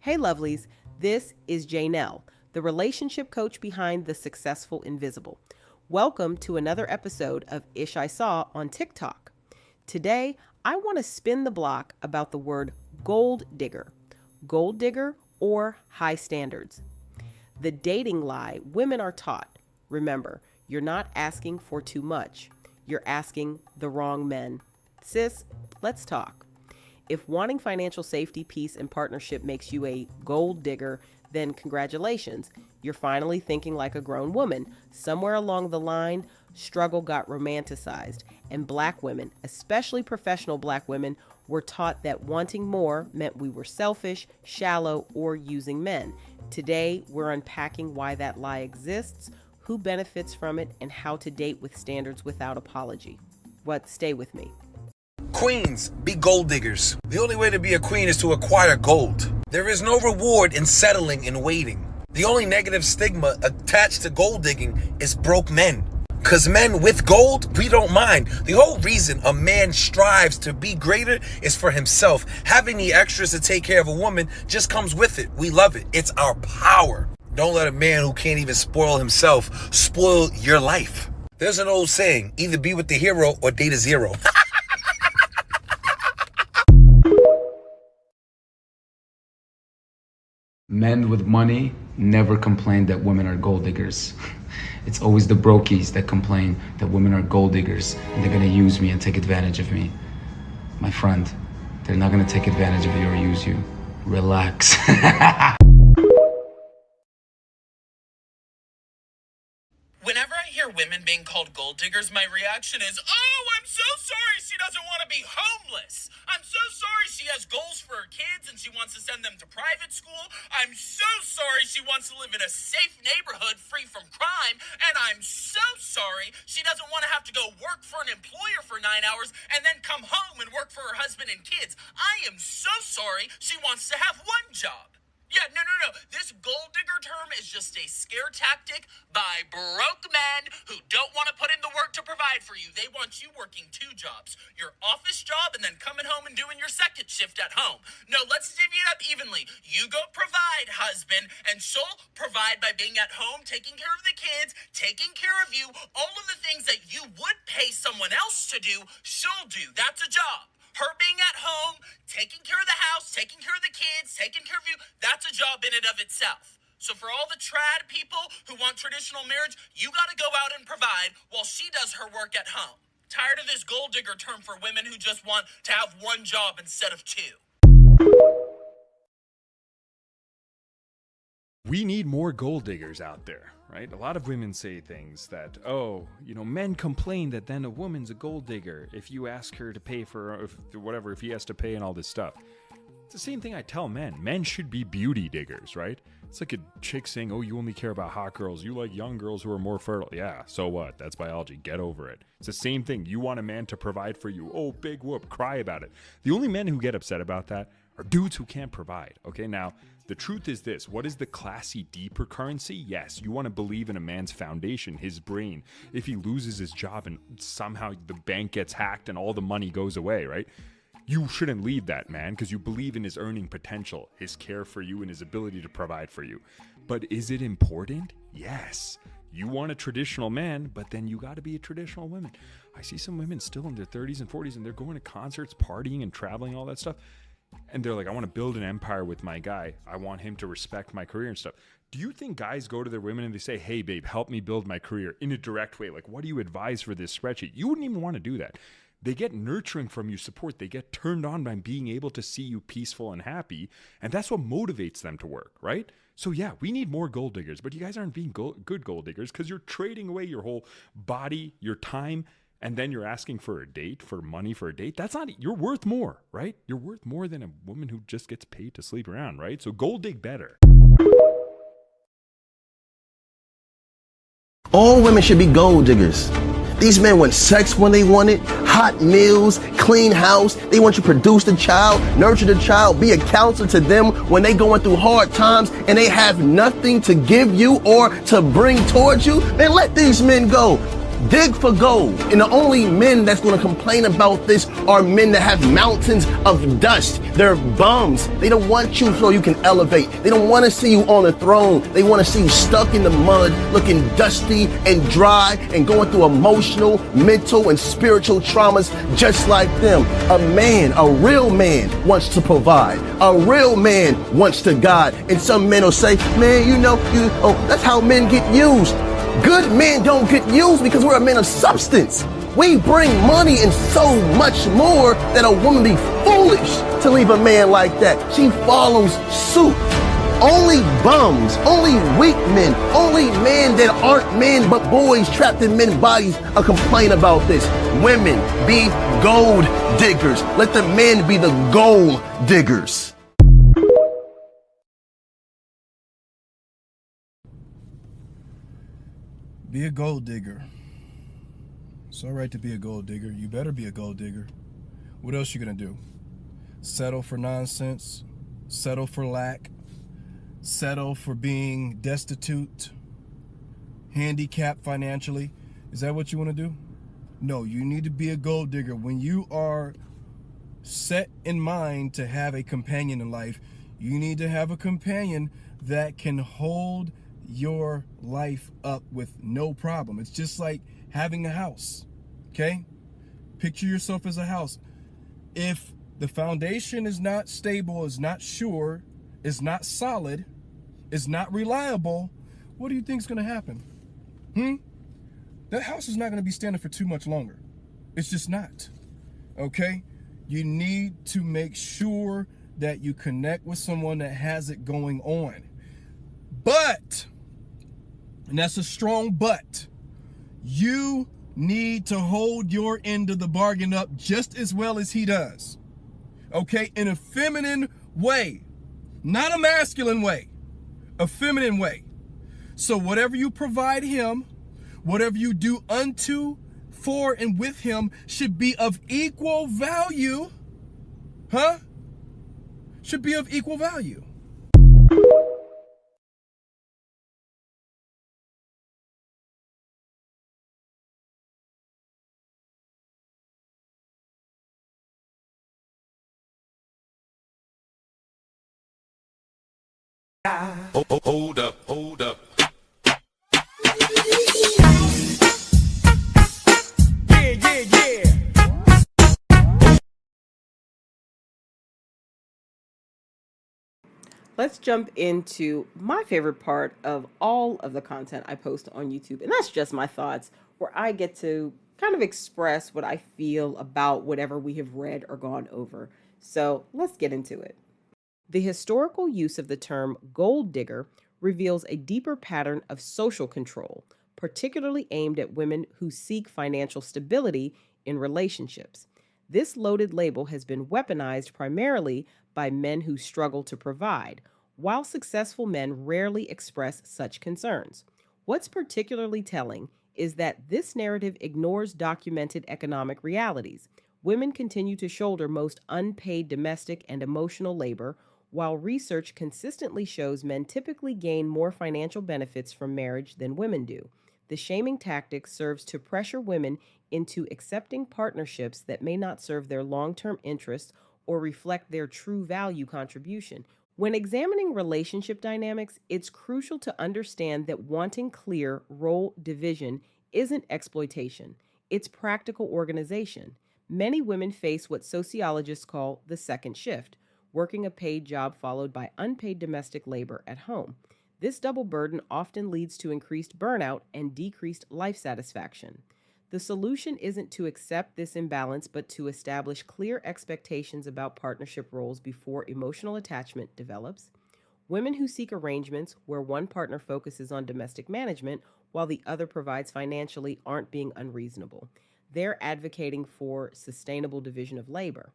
Hey lovelies, this is Janelle, the relationship coach behind The Successful Invisible. Welcome to another episode of Ish I Saw on TikTok. Today, I want to spin the block about the word gold digger or high standards. The dating lie women are taught. Remember, you're not asking for too much. You're asking the wrong men. Sis, let's talk. If wanting financial safety, peace, and partnership makes you a gold digger, then congratulations. You're finally thinking like a grown woman. Somewhere along the line, struggle got romanticized, and Black women, especially professional Black women, were taught that wanting more meant we were selfish, shallow, or using men. Today, we're unpacking why that lie exists, who benefits from it, and how to date with standards without apology. Stay with me. Queens, be gold diggers. The only way to be a queen is to acquire gold. There is no reward in settling and waiting. The only negative stigma attached to gold digging is broke men. Because men with gold, we don't mind. The whole reason a man strives to be greater is for himself. Having the extras to take care of a woman just comes with it. We love it. It's our power. Don't let a man who can't even spoil himself spoil your life. There's an old saying, either be with the hero or date a zero. Men with money never complain that women are gold diggers. It's always the brokies that complain that women are gold diggers and they're gonna use me and take advantage of me. My friend, they're not gonna take advantage of you or use you. Relax. Whenever I hear women being called gold diggers, my reaction is, oh, I'm so sorry she doesn't want to be homeless. I'm so sorry she has goals for her kids and she wants to send them to private school. I'm so sorry she wants to live in a safe neighborhood free from crime. And I'm so sorry she doesn't want to have to go work for an employer for 9 hours and then come home and work for her husband and kids. I am so sorry she wants to have one job. Yeah, no. This gold digger term is just a scare tactic by broke men who don't want to put in the work to provide for you. They want you working 2 jobs, your office job and then coming home and doing your second shift at home. No, let's divvy it up evenly. You go provide, husband, and she'll provide by being at home, taking care of the kids, taking care of you. All of the things that you would pay someone else to do, she'll do. That's a job. Her being at home, taking care of the house, taking care of the kids, taking care of you, that's a job in and of itself. So for all the trad people who want traditional marriage, you got to go out and provide while she does her work at home. Tired of this gold digger term for women who just want to have one job instead of 2. We need more gold diggers out there, right? A lot of women say things that, men complain that then a woman's a gold digger if you ask her to pay for if he has to pay and all this stuff. It's the same thing I tell men. Men should be beauty diggers, right? It's like a chick saying, oh, you only care about hot girls. You like young girls who are more fertile. Yeah, so what? That's biology. Get over it. It's the same thing. You want a man to provide for you. Oh, big whoop. Cry about it. The only men who get upset about that are dudes who can't provide. Okay, now, the truth is this. What is the classy, deeper currency? Yes, you want to believe in a man's foundation, his brain. If he loses his job and somehow the bank gets hacked and all the money goes away, right? You shouldn't leave that man because you believe in his earning potential, his care for you, and his ability to provide for you. But is it important? Yes. You want a traditional man, but then you got to be a traditional woman. I see some women still in their 30s and 40s and they're going to concerts, partying and traveling, all that stuff. And they're like, I want to build an empire with my guy. I want him to respect my career and stuff. Do you think guys go to their women and they say, hey, babe, help me build my career in a direct way? Like, what do you advise for this spreadsheet? You wouldn't even want to do that. They get nurturing from you, support. They get turned on by being able to see you peaceful and happy. And that's what motivates them to work, right? So yeah, we need more gold diggers. But you guys aren't being good gold diggers because you're trading away your whole body, your time, and then you're asking for a date, for money for a date. That's not, you're worth more, right? You're worth more than a woman who just gets paid to sleep around, right? So gold dig better. All women should be gold diggers. These men want sex when they want it, hot meals, clean house. They want you to produce the child, nurture the child, be a counselor to them when they going through hard times and they have nothing to give you or to bring towards you. Man, let these men go. Dig for gold. And the only men that's going to complain about this are men that have mountains of dust. They're bums. They don't want you so you can elevate. They don't want to see you on a throne. They want to see you stuck in the mud, looking dusty and dry and going through emotional, mental, and spiritual traumas just like them. A man, a real man wants to provide. A real man wants to guide. And some men will say, man, that's how men get used. Good men don't get used because we're a man of substance. We bring money and so much more that a woman be foolish to leave a man like that. She follows suit. Only bums, only weak men, only men that aren't men but boys trapped in men's bodies are complain about this. Women be gold diggers. Let the men be the gold diggers. Be a gold digger. It's all right to be a gold digger. You better be a gold digger. What else you gonna do? Settle for nonsense? Settle for lack? Settle for being destitute? Handicapped financially? Is that what you want to do? No, you need to be a gold digger. When you are set in mind to have a companion in life, you need to have a companion that can hold your life up with no problem. It's just like having a house, okay? Picture yourself as a house. If the foundation is not stable, is not sure, is not solid, is not reliable, what do you think is going to happen? That house is not going to be standing for too much longer. It's just not, okay? You need to make sure that you connect with someone that has it going on. But, and that's a strong but, you need to hold your end of the bargain up just as well as he does. Okay? In a feminine way, not a masculine way, a feminine way. So whatever you provide him, whatever you do unto, for, and with him should be of equal value. Should be of equal value. Hold up. Yeah. Let's jump into my favorite part of all of the content I post on YouTube, and that's just my thoughts, where I get to kind of express what I feel about whatever we have read or gone over. So let's get into it. The historical use of the term gold digger reveals a deeper pattern of social control, particularly aimed at women who seek financial stability in relationships. This loaded label has been weaponized primarily by men who struggle to provide, while successful men rarely express such concerns. What's particularly telling is that this narrative ignores documented economic realities. Women continue to shoulder most unpaid domestic and emotional labor, while research consistently shows men typically gain more financial benefits from marriage than women do. The shaming tactic serves to pressure women into accepting partnerships that may not serve their long-term interests or reflect their true value contribution. When examining relationship dynamics, it's crucial to understand that wanting clear role division isn't exploitation, it's practical organization. Many women face what sociologists call the second shift, working a paid job followed by unpaid domestic labor at home. This double burden often leads to increased burnout and decreased life satisfaction. The solution isn't to accept this imbalance, but to establish clear expectations about partnership roles before emotional attachment develops. Women who seek arrangements where one partner focuses on domestic management while the other provides financially aren't being unreasonable. They're advocating for sustainable division of labor.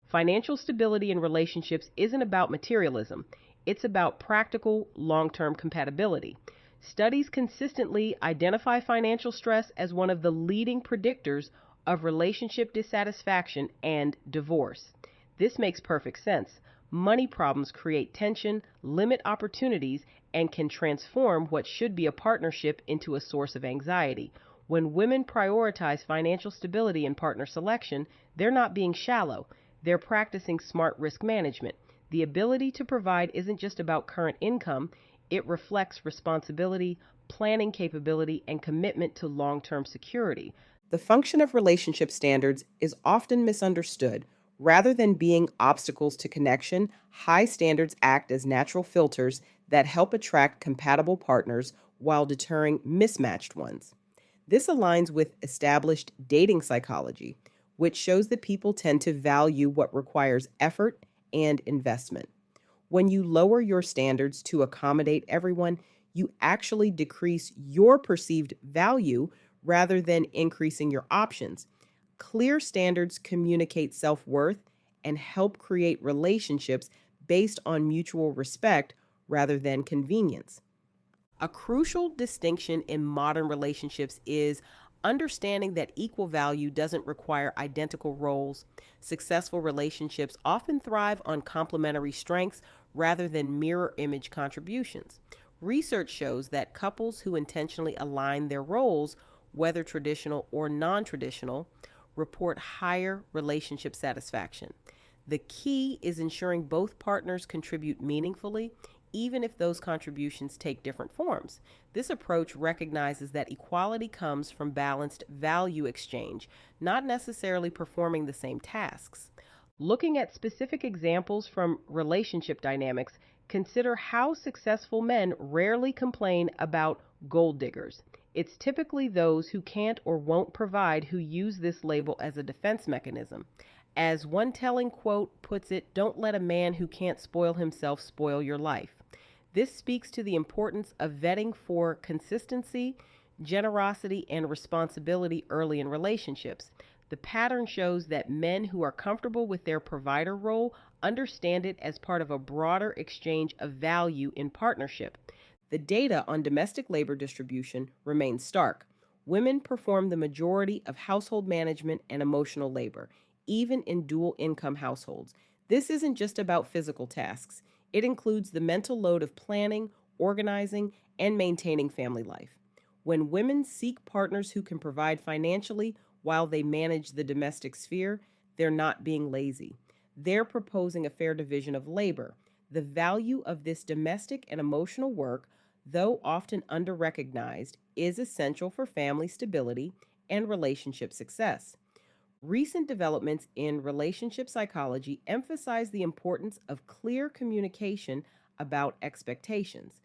Financial stability in relationships isn't about materialism. It's about practical, long-term compatibility. Studies consistently identify financial stress as one of the leading predictors of relationship dissatisfaction and divorce. This makes perfect sense. Money problems create tension, limit opportunities, and can transform what should be a partnership into a source of anxiety. When women prioritize financial stability in partner selection, they're not being shallow. They're practicing smart risk management. The ability to provide isn't just about current income, it reflects responsibility, planning capability, and commitment to long-term security. The function of relationship standards is often misunderstood. Rather than being obstacles to connection, high standards act as natural filters that help attract compatible partners while deterring mismatched ones. This aligns with established dating psychology, which shows that people tend to value what requires effort and investment. When you lower your standards to accommodate everyone, you actually decrease your perceived value rather than increasing your options. Clear standards communicate self-worth and help create relationships based on mutual respect rather than convenience. A crucial distinction in modern relationships is understanding that equal value doesn't require identical roles. Successful relationships often thrive on complementary strengths rather than mirror image contributions. Research shows that couples who intentionally align their roles, whether traditional or non-traditional, report higher relationship satisfaction. The key is ensuring both partners contribute meaningfully, even if those contributions take different forms. This approach recognizes that equality comes from balanced value exchange, not necessarily performing the same tasks. Looking at specific examples from relationship dynamics, consider how successful men rarely complain about gold diggers. It's typically those who can't or won't provide who use this label as a defense mechanism. As one telling quote puts it, "Don't let a man who can't spoil himself spoil your life." This speaks to the importance of vetting for consistency, generosity, and responsibility early in relationships. The pattern shows that men who are comfortable with their provider role understand it as part of a broader exchange of value in partnership. The data on domestic labor distribution remains stark. Women perform the majority of household management and emotional labor, even in dual income households. This isn't just about physical tasks. It includes the mental load of planning, organizing, and maintaining family life. When women seek partners who can provide financially while they manage the domestic sphere, they're not being lazy. They're proposing a fair division of labor. The value of this domestic and emotional work, though often under-recognized, is essential for family stability and relationship success. Recent developments in relationship psychology emphasize the importance of clear communication about expectations.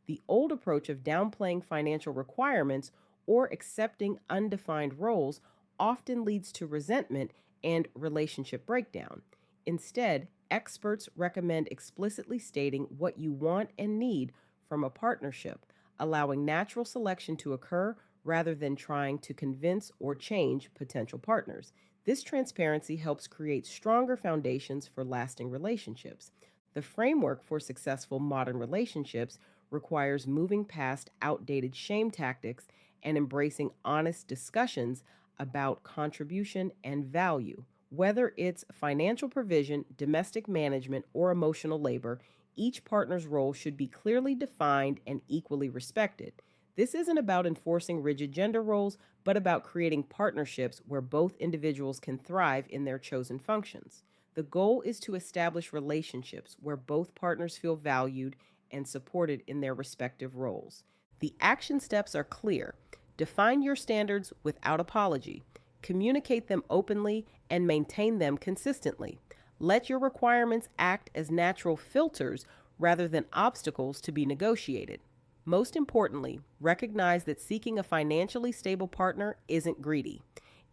The old approach of downplaying financial requirements or accepting undefined roles often leads to resentment and relationship breakdown. Instead, experts recommend explicitly stating what you want and need from a partnership, allowing natural selection to occur rather than trying to convince or change potential partners. This transparency helps create stronger foundations for lasting relationships. The framework for successful modern relationships requires moving past outdated shame tactics and embracing honest discussions about contribution and value. Whether it's financial provision, domestic management, or emotional labor, each partner's role should be clearly defined and equally respected. This isn't about enforcing rigid gender roles, but about creating partnerships where both individuals can thrive in their chosen functions. The goal is to establish relationships where both partners feel valued and supported in their respective roles. The action steps are clear. Define your standards without apology. Communicate them openly and maintain them consistently. Let your requirements act as natural filters rather than obstacles to be negotiated. Most importantly, recognize that seeking a financially stable partner isn't greedy.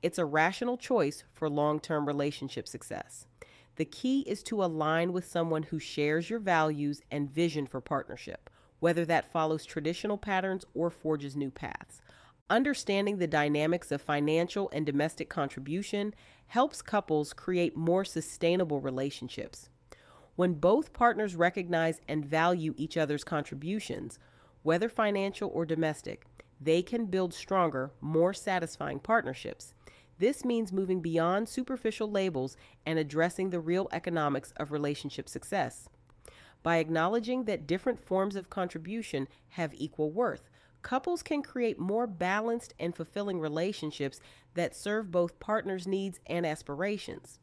It's a rational choice for long-term relationship success. The key is to align with someone who shares your values and vision for partnership, whether that follows traditional patterns or forges new paths. Understanding the dynamics of financial and domestic contribution helps couples create more sustainable relationships. When both partners recognize and value each other's contributions, whether financial or domestic, they can build stronger, more satisfying partnerships. This means moving beyond superficial labels and addressing the real economics of relationship success. By acknowledging that different forms of contribution have equal worth, couples can create more balanced and fulfilling relationships that serve both partners' needs and aspirations.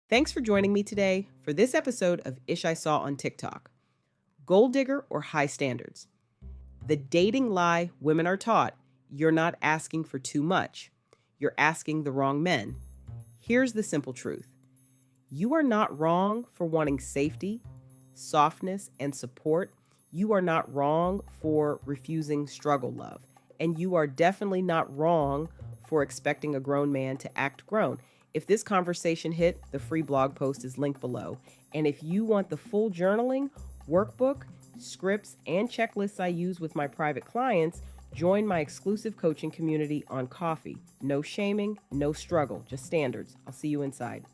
Thanks for joining me today for this episode of Ish I Saw on TikTok. Gold digger or high standards? The dating lie women are taught: you're not asking for too much. You're asking the wrong men. Here's the simple truth. You are not wrong for wanting safety, softness, and support. You are not wrong for refusing struggle love. And you are definitely not wrong for expecting a grown man to act grown. If this conversation hit, the free blog post is linked below. And if you want the full journaling, workbook, scripts, and checklists I use with my private clients, join my exclusive coaching community on Coffee. No shaming, no struggle, just standards. I'll see you inside.